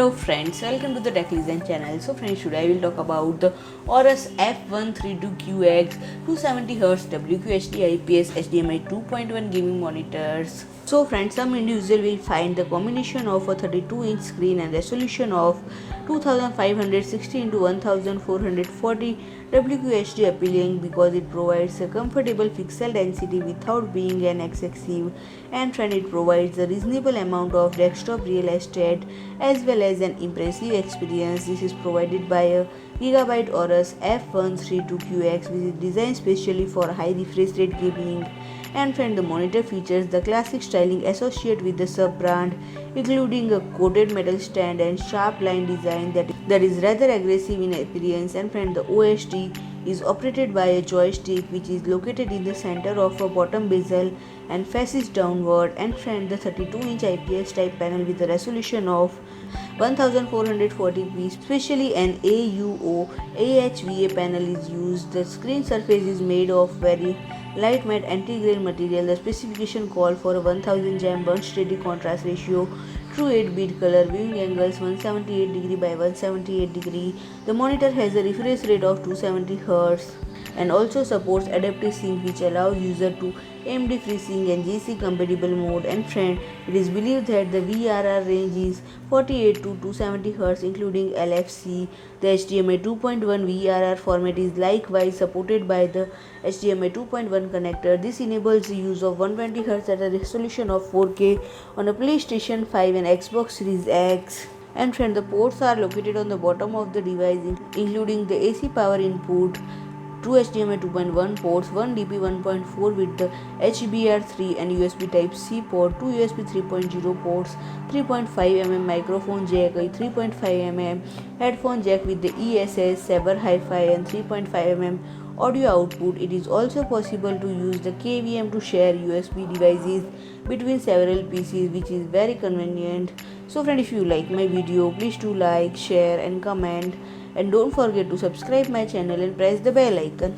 Hello friends, welcome to the Tech Listen channel. So friends, today I will talk about the AORUS FI32Q-X 270Hz WQHD IPS HDMI 2.1 gaming monitors. So friends, some individual will find the combination of a 32-inch screen and resolution of 2560 x 1440 WQHD appealing because it provides a comfortable pixel density without being an excessive, and friend, it provides a reasonable amount of desktop real estate as well as an impressive experience. This is provided by a Gigabyte AORUS FI32Q-X, which is designed specially for high refresh rate gaming. And friend, the monitor features the classic styling associated with the sub-brand, including a coated metal stand and sharp line design that is rather aggressive in appearance. And friend, the OHD is operated by a joystick which is located in the center of a bottom bezel and faces downward. And friend, the 32-inch IPS type panel with a resolution of 1440p, especially an AUO AHVA panel is used. The screen surface is made of very light matte anti-grain material. The specification call for a 1000 jam burn steady contrast ratio, true 8-bit color, viewing angles 178° by 178°. The monitor has a refresh rate of 270Hz and also supports adaptive sync, which allows user to AMD FreeSync and GC compatible mode. And friend, it is believed that the VRR range is 48 to 270 Hz including LFC. The HDMI 2.1 VRR format is likewise supported by the HDMI 2.1 connector. This enables the use of 120 Hz at a resolution of 4K on a PlayStation 5 and Xbox Series X. And friend, the ports are located on the bottom of the device, including the AC power input, 2 HDMI 2.1 ports, 1 DP 1.4 with the HBR3 and USB Type-C port, 2 USB 3.0 ports, 3.5mm microphone jack, a 3.5mm headphone jack with the ESS Sabre HiFi and 3.5mm audio output. It is also possible to use the KVM to share USB devices between several PCs, which is very convenient. So friend, if you like my video, please do like, share and comment, and don't forget to subscribe my channel and press the bell icon.